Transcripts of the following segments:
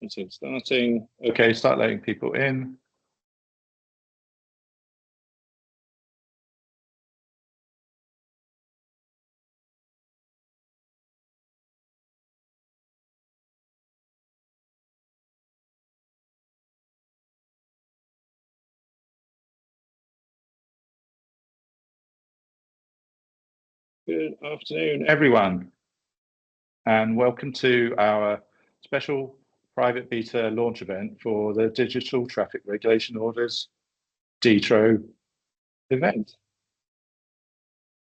So starting. Okay, start letting people in. Good afternoon, everyone, and welcome to our special private beta launch event for the Digital Traffic Regulation Orders D-TRO event.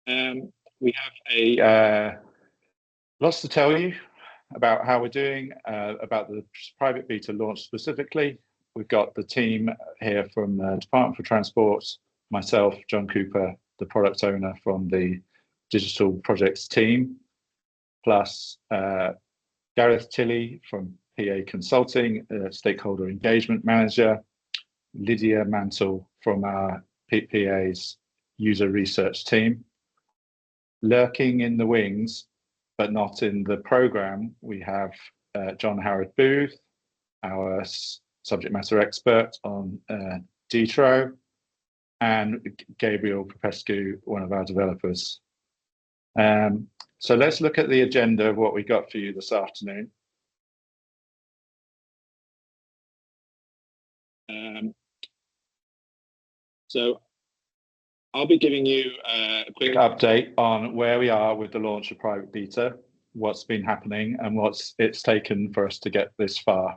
We have lots to tell you about how we're doing, about the private beta launch specifically. We've got the team here from the Department for Transport, myself, John Cooper, the product owner from the digital projects team, plus Gareth Tilley from PA Consulting, stakeholder engagement manager, Lydia Mantle from our PA's user research team. Lurking in the wings, but not in the program, we have John Harrod Booth, our subject matter expert on D-TRO, and Gabriel Popescu, one of our developers. So let's look at the agenda of what we got for you this afternoon. So I'll be giving you a quick update on where we are with the launch of private beta, what's been happening, and what's it's taken for us to get this far.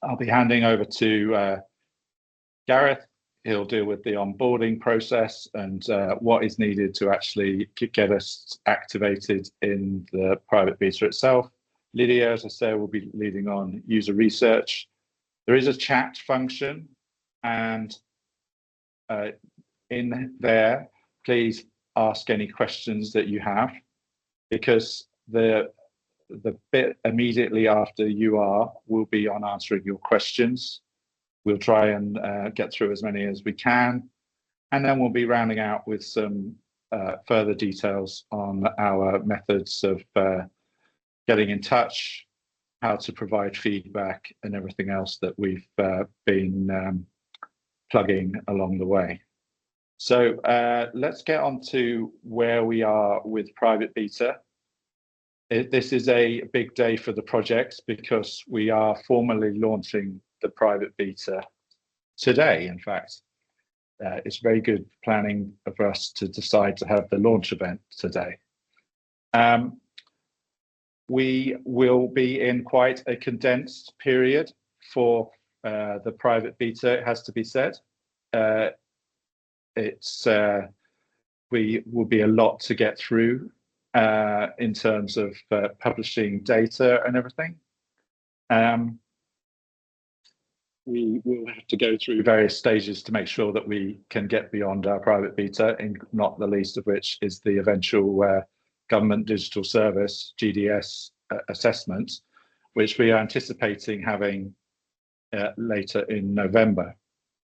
I'll be handing over to Gareth. He'll deal with the onboarding process and what is needed to actually get us activated in the private beta itself. Lydia, as I said, will be leading on user research. There is a chat function, and in there, please ask any questions that you have, because the bit immediately after you will be on answering your questions. We'll try and get through as many as we can, and then we'll be rounding out with some further details on our methods of getting in touch, how to provide feedback, and everything else that we've been plugging along the way. So let's get on to where we are with private beta. This is a big day for the project because we are formally launching the private beta today. In fact, it's very good planning for us to decide to have the launch event today. We will be in quite a condensed period for the private beta, it has to be said. We will be a lot to get through in terms of publishing data and everything. We will have to go through various stages to make sure that we can get beyond our private beta, not the least of which is the eventual government digital service, GDS, assessment, which we are anticipating having later in November.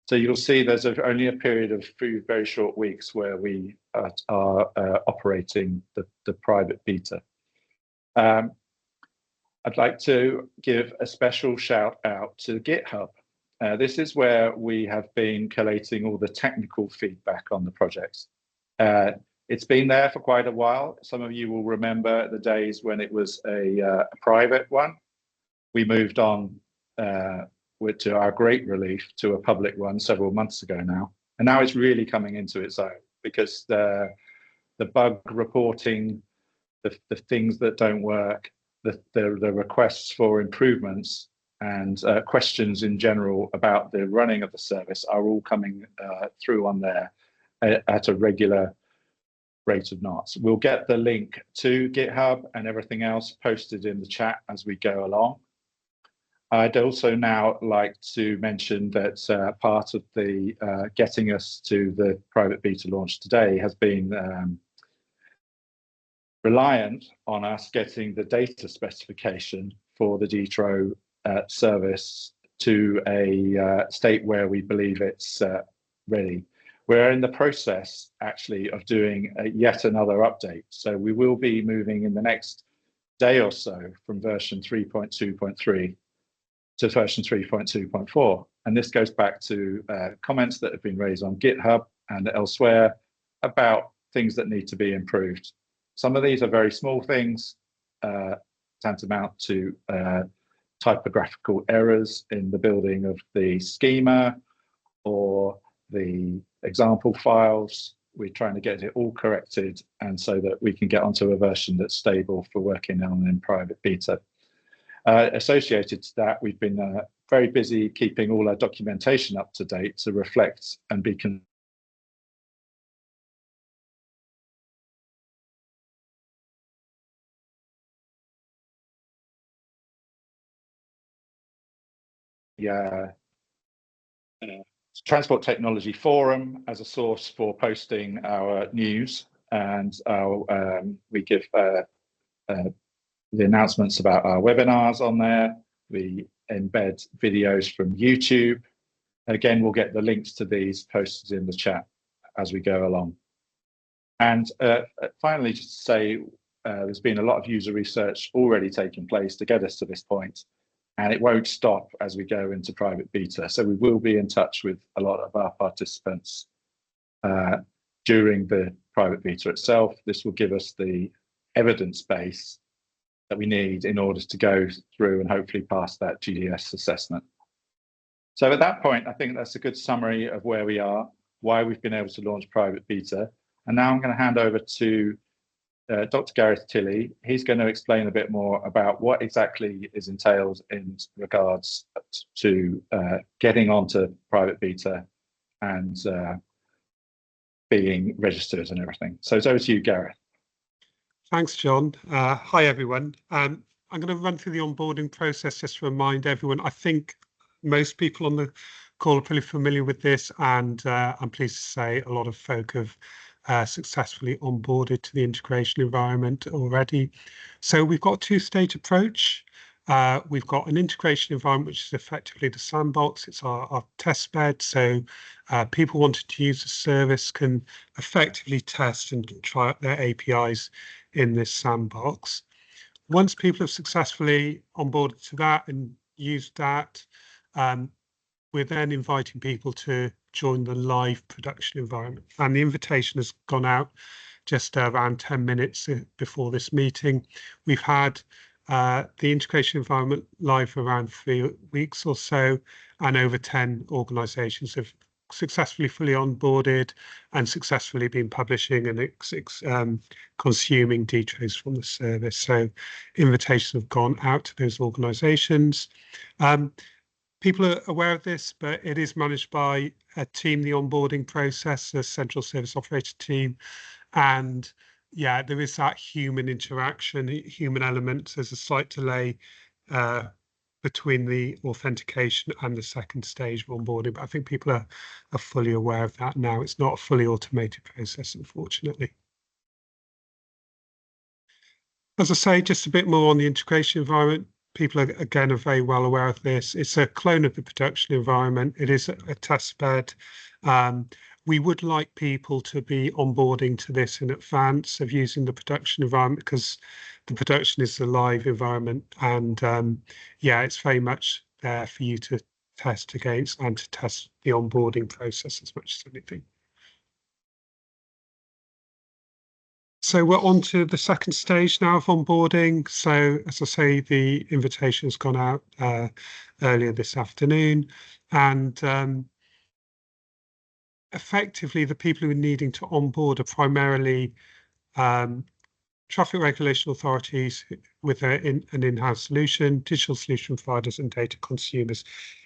So you'll see there's only a period of very short weeks where we are operating the private beta. I'd like to give a special shout out to GitHub. This is where we have been collating all the technical feedback on the project. It's been there for quite a while. Some of you will remember the days when it was a private one. We moved on to our great relief to a public one several months ago now. And now it's really coming into its own because the bug reporting, the things that don't work, the requests for improvements and questions in general about the running of the service are all coming through on there at a regular rate of knots. We'll get the link to GitHub and everything else posted in the chat as we go along. I'd also now like to mention that part of the getting us to the private beta launch today has been reliant on us getting the data specification for the D-TRO service to a state where we believe it's ready. We're in the process actually of doing yet another update. So we will be moving in the next day or so from version 3.2.3 to version 3.2.4. And this goes back to comments that have been raised on GitHub and elsewhere about things that need to be improved. Some of these are very small things, tantamount to typographical errors in the building of the schema or the example files. We're trying to get it all corrected, and so that we can get onto a version that's stable for working on in private beta. Associated to that, we've been very busy keeping all our documentation up to date to reflect and be Transport Technology Forum as a source for posting our news, and we give the announcements about our webinars on there. We embed videos from YouTube. Again, we'll get the links to these posted in the chat as we go along. And finally, just to say, there's been a lot of user research already taking place to get us to this point, and it won't stop as we go into private beta. So we will be in touch with a lot of our participants during the private beta itself. This will give us the evidence base that we need in order to go through and hopefully pass that GDS assessment. So at that point, I think that's a good summary of where we are, why we've been able to launch private beta. And now I'm going to hand over to Dr. Gareth Tilley. He's going to explain a bit more about what exactly is entailed in regards to getting onto private beta and being registered and everything. So it's over to you, Gareth. Thanks, John. Hi, everyone. I'm going to run through the onboarding process just to remind everyone. I think most people on the call are pretty familiar with this, and I'm pleased to say a lot of folk have successfully onboarded to the integration environment already. So we've got a two-stage approach. We've got an integration environment, which is effectively the sandbox. It's our test bed. So people wanting to use the service can effectively test and try out their APIs in this sandbox. Once people have successfully onboarded to that and used that, we're then inviting people to join the live production environment. And the invitation has gone out just around 10 minutes before this meeting. We've had the integration environment live for around 3 weeks or so, and over 10 organizations have successfully fully onboarded and successfully been publishing and consuming D-TROs from the service. So invitations have gone out to those organizations. People are aware of this, but it is managed by a team, the onboarding process, a central service operator team. And yeah, there is that human interaction, human element. There's a slight delay between the authentication and the second stage of onboarding, but I think people are fully aware of that now. It's not a fully automated process, unfortunately. As I say, just a bit more on the integration environment. People are, again, are very well aware of this. It's a clone of the production environment. It is a test bed. We would like people to be onboarding to this in advance of using the production environment, because the production is the live environment. And yeah, it's very much there for you to test against and to test the onboarding process as much as anything. So we're on to the second stage now of onboarding. So as I say, the invitation has gone out earlier this afternoon, and effectively the people who are needing to onboard are primarily traffic regulation authorities with an in-house solution, digital solution providers, and data consumers.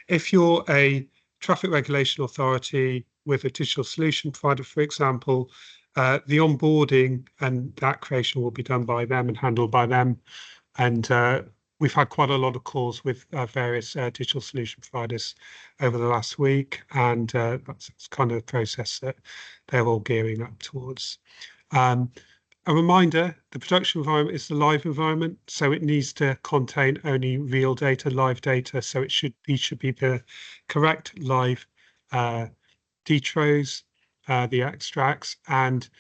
If you're a traffic regulation authority with a digital solution provider, for example, the onboarding and that creation will be done by them and handled by them. And we've had quite a lot of calls with various digital solution providers over the last week, and that's kind of the process that they're all gearing up towards. A reminder, the production environment is the live environment, so it needs to contain only real data, live data, so these should be the correct live D-TROs, the extracts, and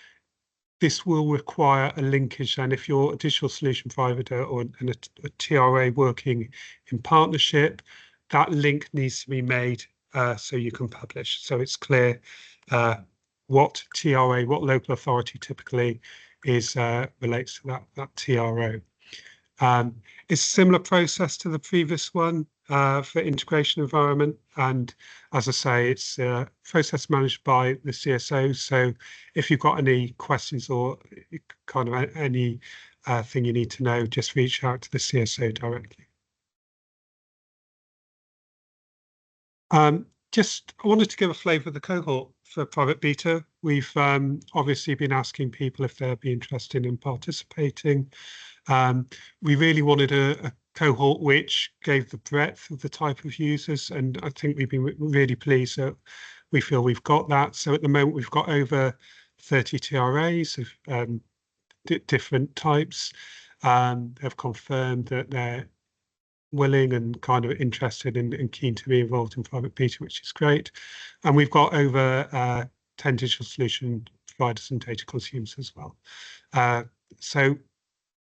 this will require a linkage. And if you're a digital solution provider or a TRA working in partnership, that link needs to be made so you can publish. So it's clear what TRA, what local authority typically is relates to that TRO. It's a similar process to the previous one for integration environment, and as I say, it's a process managed by the CSO. So if you've got any questions or kind of any thing you need to know, just reach out to the CSO directly. Just I wanted to give a flavour of the cohort for private beta. We've obviously been asking people if they'd be interested in participating. We really wanted a cohort which gave the breadth of the type of users, and I think we've been really pleased that we feel we've got that. So at the moment we've got over 30 TRAs of different types. Have confirmed that they're willing and kind of interested and keen to be involved in private beta, which is great. And we've got over 10 digital solution providers and data consumers as well. So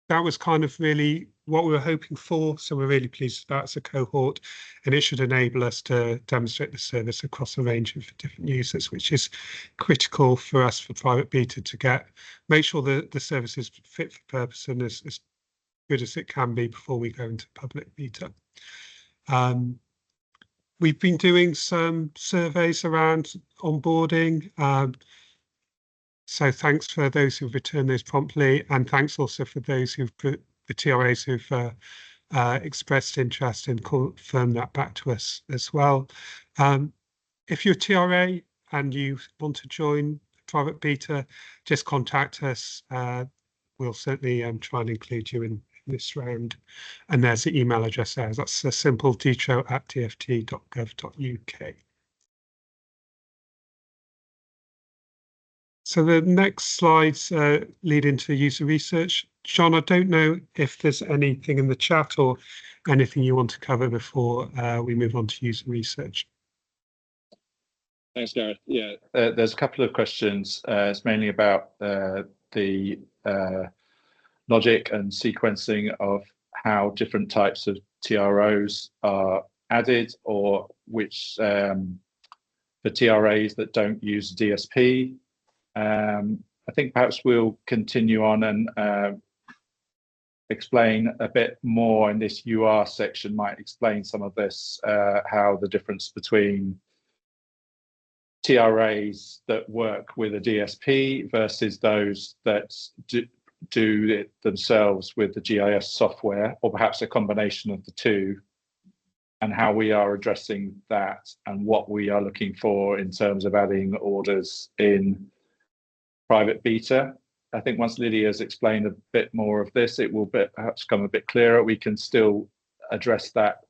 that was kind of really what we were hoping for. So we're really pleased with that as a cohort, and it should enable us to demonstrate the service across a range of different users, which is critical for us for private beta to make sure that the service is fit for purpose and as good as it can be before we go into public beta. We've been doing some surveys around onboarding. So thanks for those who've returned those promptly, and thanks also for those who've put the TRAs who've expressed interest and confirmed that back to us as well. If you're a TRA and you want to join private beta, just contact us. We'll certainly try and include you in this round. And there's the email address there. That's a simple d-tro@dft.gov.uk. So the next slides lead into user research. John, I don't know if there's anything in the chat or anything you want to cover before we move on to user research. Thanks, Gareth. Yeah, there's a couple of questions. It's mainly about the logic and sequencing of how different types of TROs are added, or which for TRAs that don't use DSP. I think perhaps we'll continue on and explain a bit more in this UR section, might explain some of this, how the difference between TRAs that work with a DSP versus those that do it themselves with the GIS software, or perhaps a combination of the two, and how we are addressing that and what we are looking for in terms of adding orders in private beta. I think once Lydia has explained a bit more of this, it will perhaps come a bit clearer. We can still address that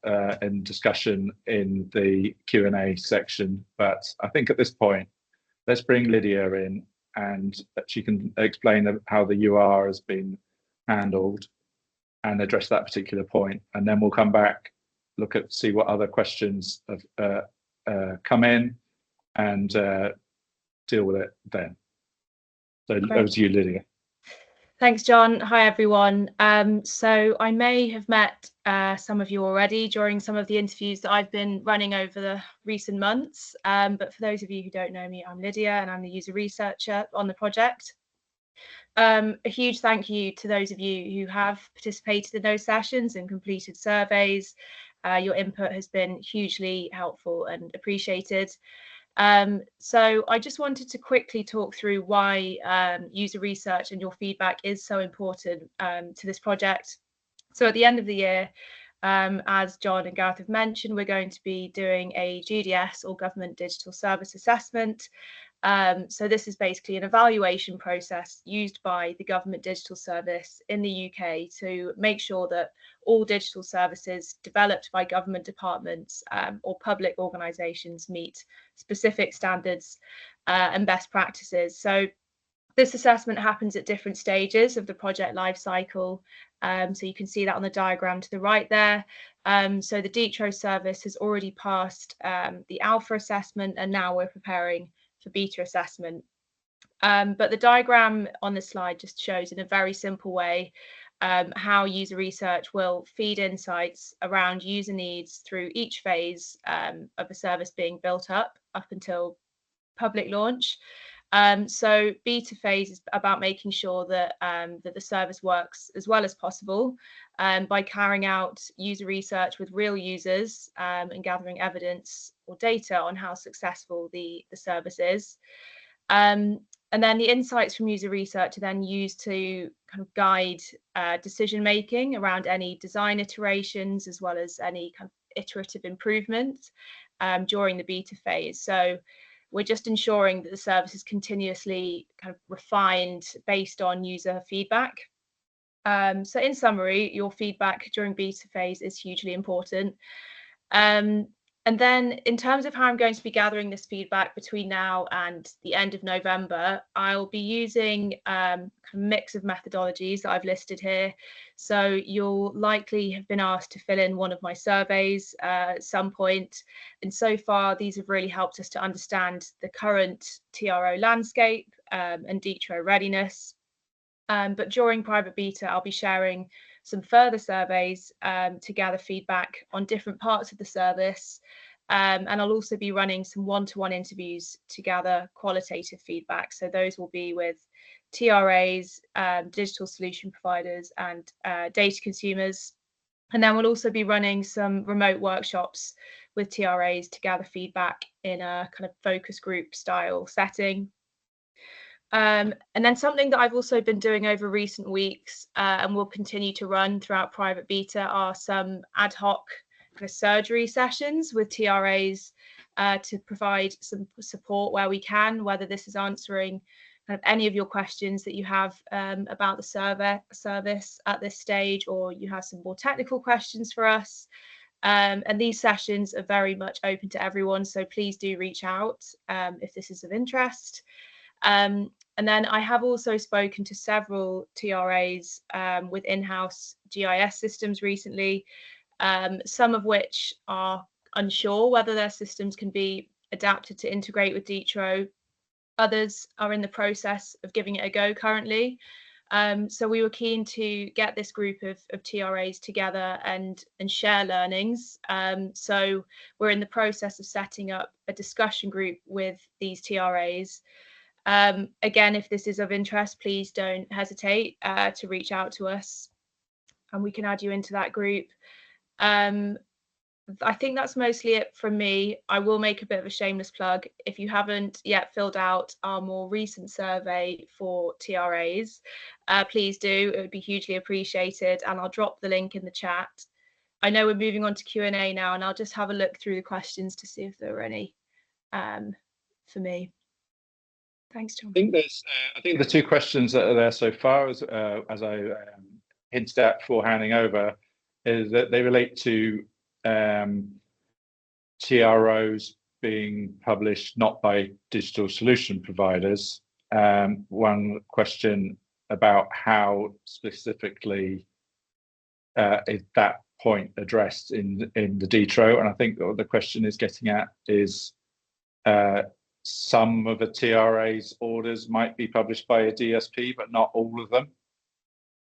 in discussion in the Q&A section, but I think at this point, let's bring Lydia in and she can explain how the UR has been handled and address that particular point. And then we'll come back, see what other questions have come in and deal with it then. So Great. over to you, Lydia. Thanks, John. Hi, everyone. So I may have met some of you already during some of the interviews that I've been running over the recent months. But for those of you who don't know me, I'm Lydia and I'm the user researcher on the project. A huge thank you to those of you who have participated in those sessions and completed surveys. Your input has been hugely helpful and appreciated. So I just wanted to quickly talk through why user research and your feedback is so important to this project. So at the end of the year, as John and Gareth have mentioned, we're going to be doing a GDS or Government Digital Service Assessment. So this is basically an evaluation process used by the Government Digital Service in the UK to make sure that all digital services developed by government departments or public organisations meet specific standards and best practices. So this assessment happens at different stages of the project lifecycle. So you can see that on the diagram to the right there. So the D-TRO service has already passed the alpha assessment, and now we're preparing for beta assessment. But the diagram on this slide just shows in a very simple way how user research will feed insights around user needs through each phase of a service being built up until public launch. So beta phase is about making sure that that the service works as well as possible by carrying out user research with real users and gathering evidence or data on how successful the service is. And then the insights from user research are then used to kind of guide decision making around any design iterations, as well as any kind of iterative improvement during the beta phase. So we're just ensuring that the service is continuously kind of refined based on user feedback. So in summary, your feedback during beta phase is hugely important. And then in terms of how I'm going to be gathering this feedback between now and the end of November, I'll be using a mix of methodologies that I've listed here. So you'll likely have been asked to fill in one of my surveys at some point. And so far, these have really helped us to understand the current TRO landscape and D-TRO readiness. But during private beta, I'll be sharing some further surveys to gather feedback on different parts of the service. And I'll also be running some one-to-one interviews to gather qualitative feedback. So those will be with TRAs, digital solution providers, and data consumers. And then we'll also be running some remote workshops with TRAs to gather feedback in a kind of focus group style setting. And then something that I've also been doing over recent weeks and will continue to run throughout private beta are some ad hoc kind of surgery sessions with TRAs to provide some support where we can, whether this is answering kind of any of your questions that you have about the service at this stage, or you have some more technical questions for us. And these sessions are very much open to everyone, so please do reach out if this is of interest. And then I have also spoken to several TRAs with in-house GIS systems recently, some of which are unsure whether their systems can be adapted to integrate with D-TRO. Others are in the process of giving it a go currently. So we were keen to get this group of TRAs together and share learnings. So we're in the process of setting up a discussion group with these TRAs. Again, if this is of interest, please don't hesitate to reach out to us and we can add you into that group. I think that's mostly it from me. I will make a bit of a shameless plug. If you haven't yet filled out our more recent survey for TRAs, please do. It would be hugely appreciated, and I'll drop the link in the chat. I know we're moving on to Q&A now, and I'll just have a look through the questions to see if there are any for me. Thanks, John. I think the two questions that are there so far, as I hinted at before handing over, is that they relate to TROs being published not by digital solution providers. One question about how specifically is that point addressed in the D-TRO, and I think what the question is getting at is some of the TRA's orders might be published by a DSP, but not all of them.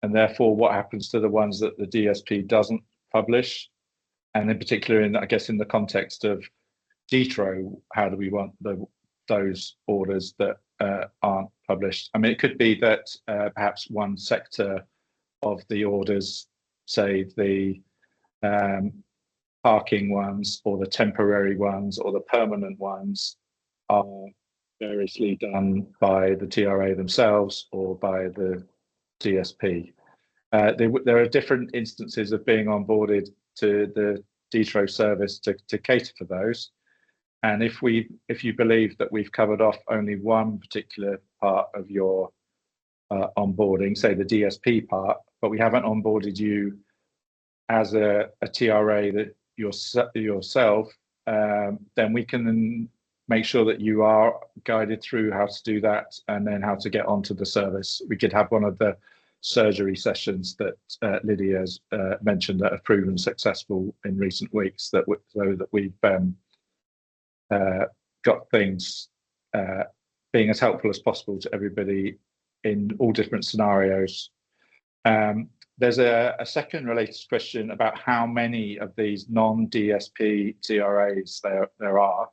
And therefore, what happens to the ones that the DSP doesn't publish? And in particular, I guess in the context of D-TRO, how do we want those orders that aren't published? I mean, it could be that perhaps one sector of the orders, say the parking ones or the temporary ones or the permanent ones, are variously done by the TRA themselves or by the DSP. There are different instances of being onboarded to the D-TRO service to cater for those. And if you believe that we've covered off only one particular part of your onboarding, say the DSP part, but we haven't onboarded you as a TRA that yourself, then we can make sure that you are guided through how to do that and then how to get onto the service. We could have one of the surgery sessions that Lydia has mentioned that have proven successful in recent weeks, so that we've got things being as helpful as possible to everybody in all different scenarios. There's a second related question about how many of these non-DSP TRAs there are.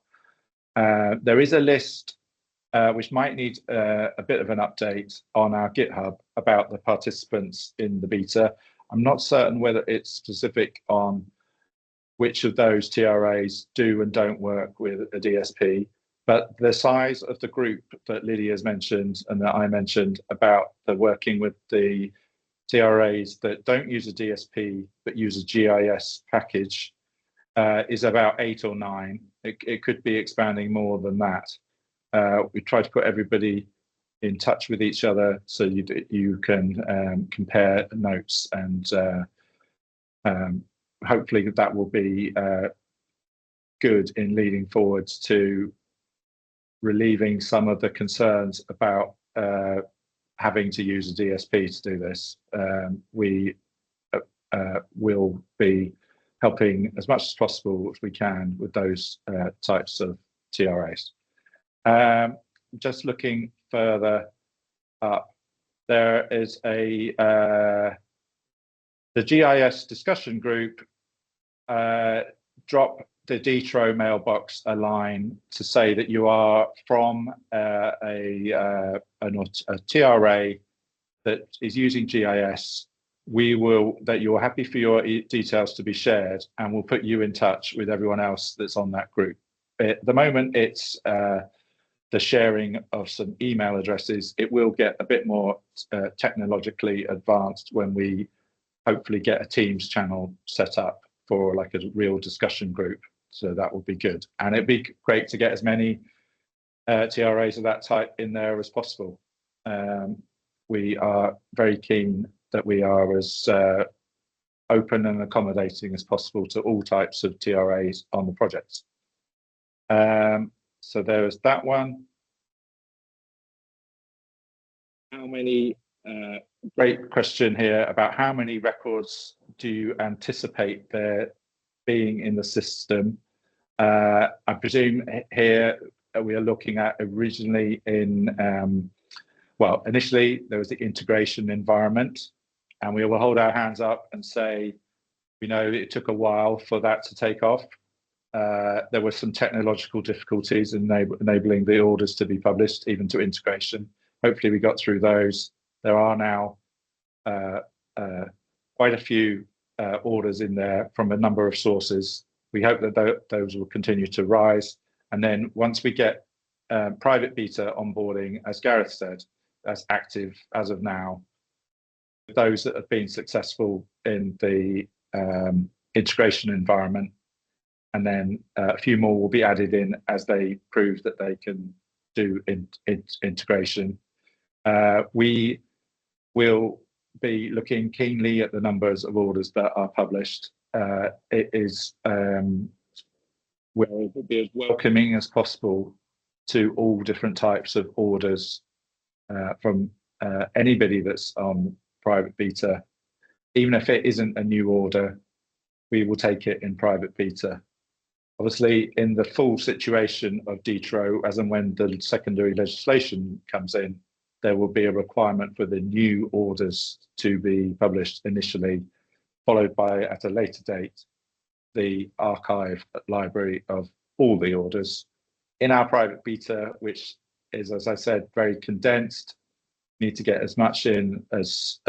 There is a list which might need a bit of an update on our GitHub about the participants in the beta. I'm not certain whether it's specific on which of those TRAs do and don't work with a DSP, but the size of the group that Lydia's mentioned and that I mentioned about the working with the TRAs that don't use a DSP but use a GIS package is about 8 or 9. It could be expanding more than that. We try to put everybody in touch with each other so you can compare notes, and hopefully that will be good in leading forwards to relieving some of the concerns about having to use a DSP to do this. We will be helping as much as possible if we can with those types of TRAs. Just looking further up, there is the GIS discussion group drop the D-TRO mailbox a line to say that you are from a TRA that is using GIS. That you're happy for your details to be shared, and we'll put you in touch with everyone else that's on that group. At the moment, it's the sharing of some email addresses. It will get a bit more technologically advanced when we hopefully get a Teams channel set up for like a real discussion group. So that will be good. And it'd be great to get as many TRAs of that type in there as possible. We are very keen that we are as open and accommodating as possible to all types of TRAs on the project. So there is that one. How many, great question here about how many records do you anticipate there being in the system? I presume here we are looking at originally in, well, initially there was the integration environment, and we will hold our hands up and say, we know it took a while for that to take off. There were some technological difficulties in enabling the orders to be published, even to integration. Hopefully we got through those. There are now quite a few orders in there from a number of sources. We hope that those will continue to rise. And then once we get private beta onboarding, as Gareth said, that's active as of now. Those that have been successful in the integration environment, and then a few more will be added in as they prove that they can do integration. We will be looking keenly at the numbers of orders that are published. It is we'll be as welcoming as possible to all different types of orders from anybody that's on private beta. Even if it isn't a new order, we will take it in private beta. Obviously, in the full situation of D-TRO, as and when the secondary legislation comes in, there will be a requirement for the new orders to be published initially, followed by, at a later date, the archive library of all the orders. In our private beta, which is, as I said, very condensed, need to get as much in as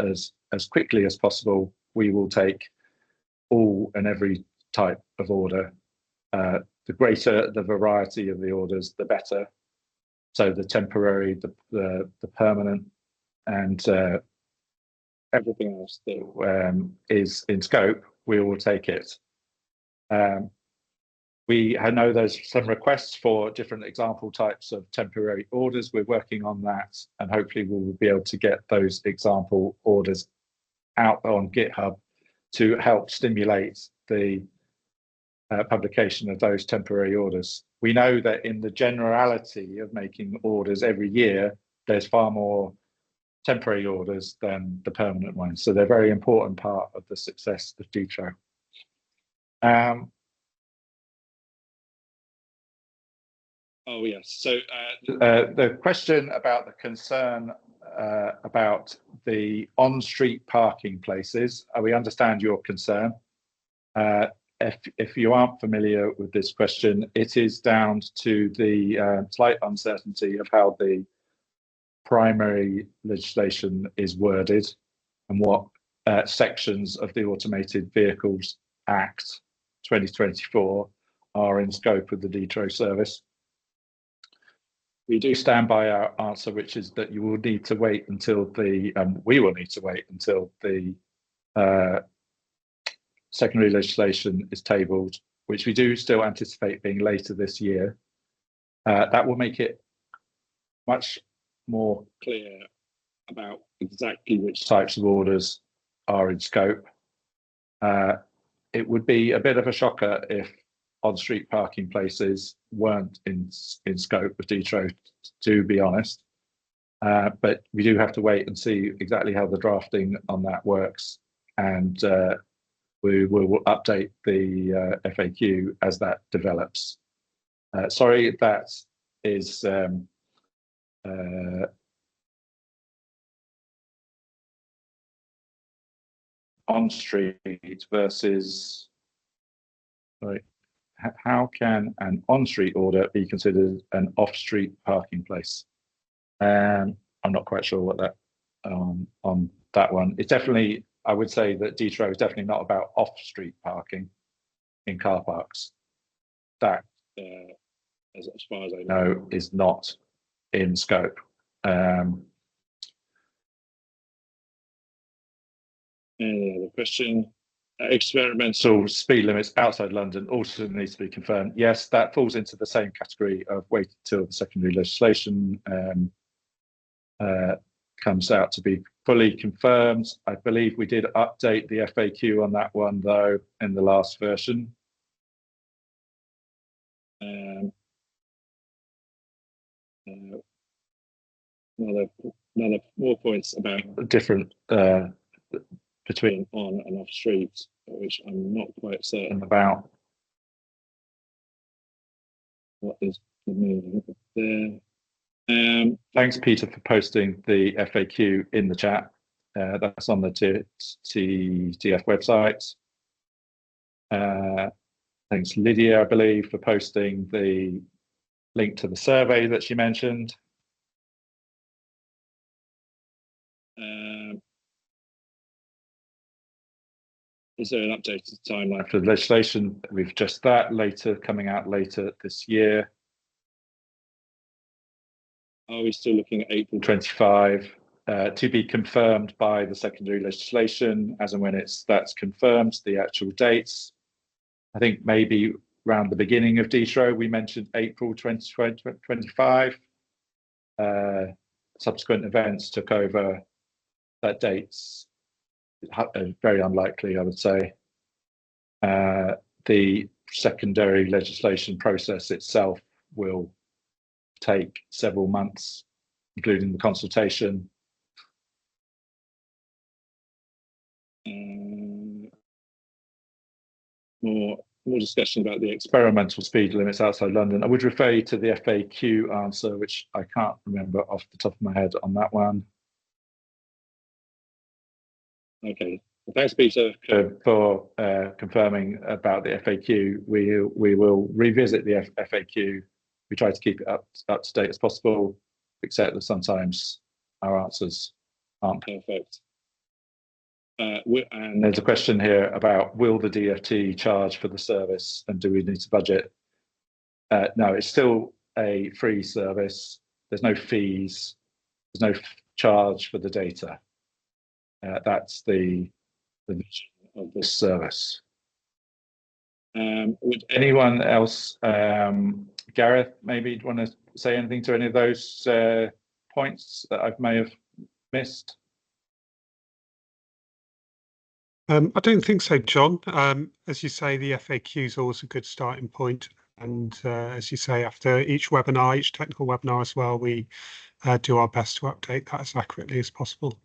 quickly as possible. We will take all and every type of order. The greater the variety of the orders, the better. So the temporary, the permanent, and everything else that is in scope, we will take it. We know there's some requests for different example types of temporary orders. We're working on that, and hopefully we will be able to get those example orders out on GitHub to help stimulate the publication of those temporary orders. We know that in the generality of making orders every year, there's far more temporary orders than the permanent ones. So they're a very important part of the success of D-TRO. Oh yes, so the question about the concern about the on-street parking places. We understand your concern. If you aren't familiar with this question, it is down to the slight uncertainty of how the primary legislation is worded and what sections of the Automated Vehicles Act 2024 are in scope of the D-TRO service. We do stand by our answer, which is that you will need to wait until the, we will need to wait until the secondary legislation is tabled, which we do still anticipate being later this year. That will make it much more clear about exactly which types of orders are in scope. It would be a bit of a shocker if on-street parking places weren't in scope of D-TRO, to be honest. But we do have to wait and see exactly how the drafting on that works, and we will update the FAQ as that develops. Sorry, that is on-street versus, right, how can an on-street order be considered an off-street parking place? I'm not quite sure what that on that one. It's definitely, I would say that D-TRO is definitely not about off-street parking in car parks. That, as far as I know, is not in scope. Any other question? Experimental speed limits outside London also needs to be confirmed. Yes, that falls into the same category of waiting till the secondary legislation comes out to be fully confirmed. I believe we did update the FAQ on that one, though, in the last version. Another more points about different between on and off street, which I'm not quite certain about what is the meaning of there. Thanks, Peter, for posting the FAQ in the chat. That's on the TF website. Thanks, Lydia, I believe, for posting the link to the survey that she mentioned. Is there an updated timeline for the legislation? We've just that coming out later this year. Are we still looking at April 25 to be confirmed by the secondary legislation as and when that's confirmed, the actual dates? I think maybe around the beginning of D-TRO, we mentioned April 2025. Subsequent events took over that date's very unlikely, I would say. The secondary legislation process itself will take several months, including the consultation. More discussion about the experimental speed limits outside London. I would refer you to the FAQ answer, which I can't remember off the top of my head on that one. Okay, well, thanks, Peter, for confirming about the FAQ. We will revisit the FAQ. We try to keep it up to date as possible, except that sometimes our answers aren't perfect. And there's a question here about, will the DFT charge for the service and do we need to budget? No, it's still a free service. There's no fees. There's no charge for the data. That's the vision of this service. Would anyone else, Gareth, maybe want to say anything to any of those points that I may have missed? I don't think so, John. As you say, the FAQ is always a good starting point. And as you say, after each webinar, each technical webinar as well, we do our best to update that as accurately as possible.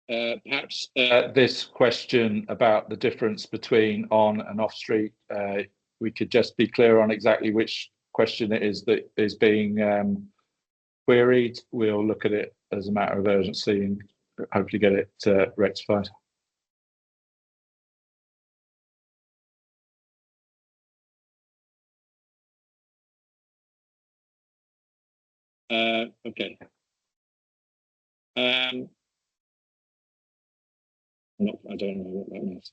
Perhaps this question about the difference between on and off street, we could just be clear on exactly which question it is that is being queried, we'll look at it as a matter of urgency and hopefully get it rectified. Okay. I don't know what that means.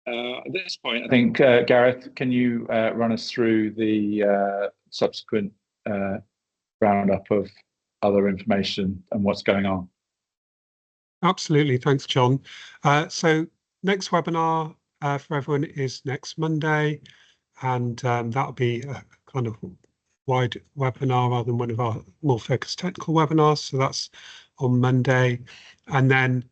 At this point, I think, Gareth, can you run us through the subsequent roundup of other information and what's going on? Absolutely, thanks, John. So next webinar for everyone is next Monday, and that'll be a kind of wide webinar rather than one of our more focused technical webinars. So that's on Monday, and then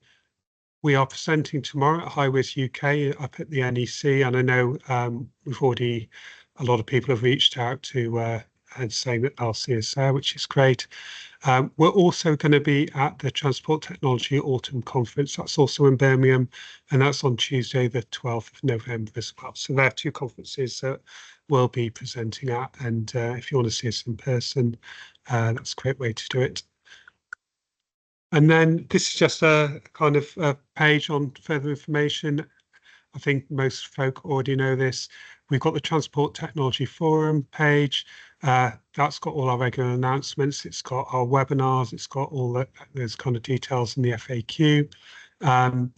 we are presenting tomorrow at Highways UK up at the NEC, and I know a lot of people have reached out to and saying that they'll see us there, which is great. We're also going to be at the Transport Technology Autumn Conference. That's also in Birmingham, and that's on Tuesday, the 12th of November as well. So there are two conferences that we'll be presenting at, and if you want to see us in person, that's a great way to do it. And then this is just a kind of a page on further information. I think most folk already know this. We've got the Transport Technology Forum page. That's got all our regular announcements. It's got our webinars. It's got all those kind of details in the FAQ. And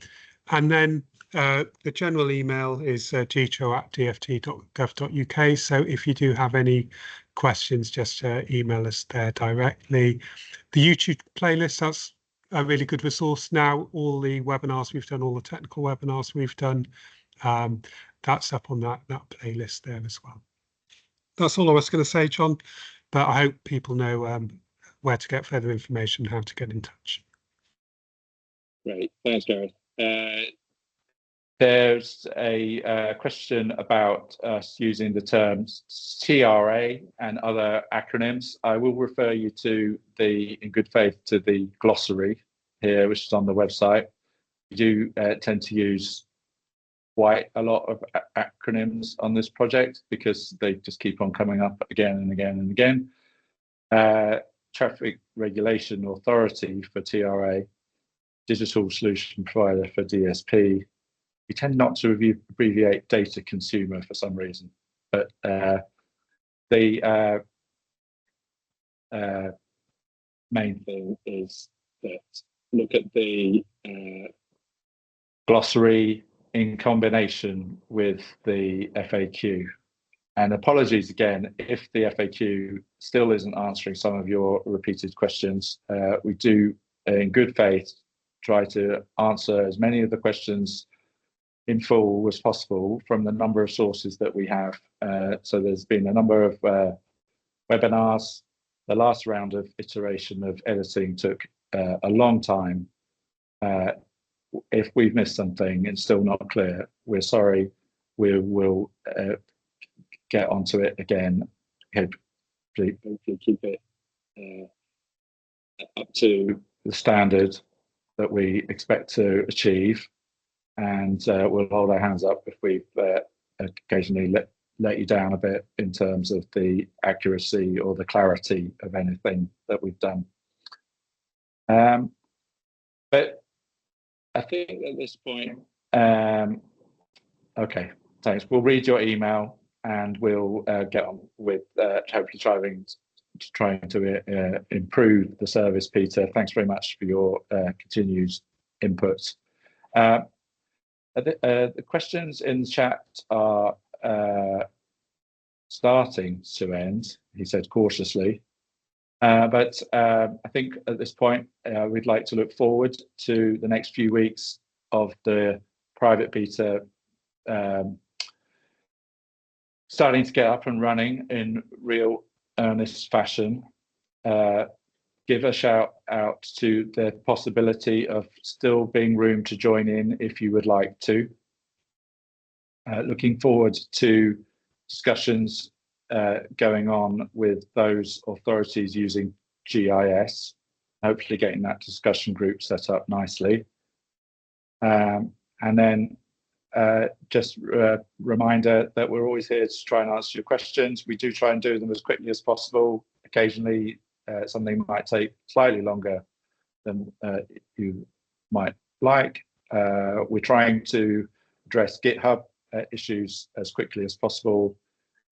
then the general email is d-tro@dft.gov.uk. So if you do have any questions, just email us there directly. The YouTube playlist, that's a really good resource now. All the webinars we've done, all the technical webinars we've done, that's up on that playlist there as well. That's all I was going to say, John, but I hope people know where to get further information, how to get in touch. Great, thanks, Gareth. There's a question about us using the terms TRA and other acronyms. I will refer you to in good faith, to the glossary here, which is on the website. We do tend to use quite a lot of acronyms on this project because they just keep on coming up again and again and again. Traffic Regulation Authority for TRA, Digital Solution Provider for DSP. We tend not to abbreviate data consumer for some reason, but the main thing is that look at the glossary in combination with the FAQ. And apologies again, if the FAQ still isn't answering some of your repeated questions. We do, in good faith, try to answer as many of the questions in full as possible from the number of sources that we have. So there's been a number of webinars. The last round of iteration of editing took a long time. If we've missed something and still not clear, we're sorry. We will get onto it again. Hopefully keep it up to the standard that we expect to achieve. And we'll hold our hands up if we've occasionally let you down a bit in terms of the accuracy or the clarity of anything that we've done. But I think at this point, okay, thanks. We'll read your email and we'll get on with hopefully trying to improve the service, Peter. Thanks very much for your continued input. The questions in the chat are starting to end, he said cautiously. But I think at this point, we'd like to look forward to the next few weeks of the private beta starting to get up and running in real earnest fashion. Give a shout out to the possibility of still being room to join in if you would like to. Looking forward to discussions going on with those authorities using GIS, hopefully getting that discussion group set up nicely. And then just a reminder that we're always here to try and answer your questions. We do try and do them as quickly as possible. Occasionally, something might take slightly longer than you might like. We're trying to address GitHub issues as quickly as possible,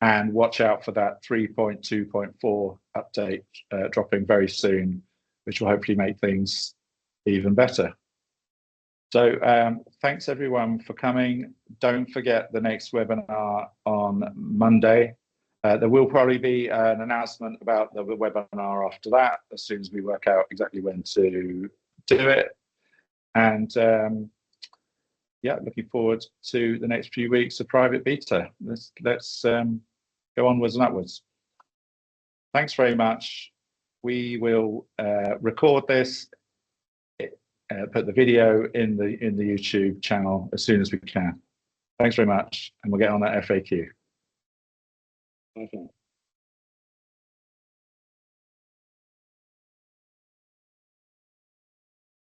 and watch out for that 3.2.4 update dropping very soon, which will hopefully make things even better. So thanks everyone for coming. Don't forget the next webinar on Monday. There will probably be an announcement about the webinar after that, as soon as we work out exactly when to do it. And yeah, looking forward to the next few weeks of private beta. Let's go onwards and upwards. Thanks very much. We will record this, put the video in the YouTube channel as soon as we can. Thanks very much, and we'll get on that FAQ. Okay.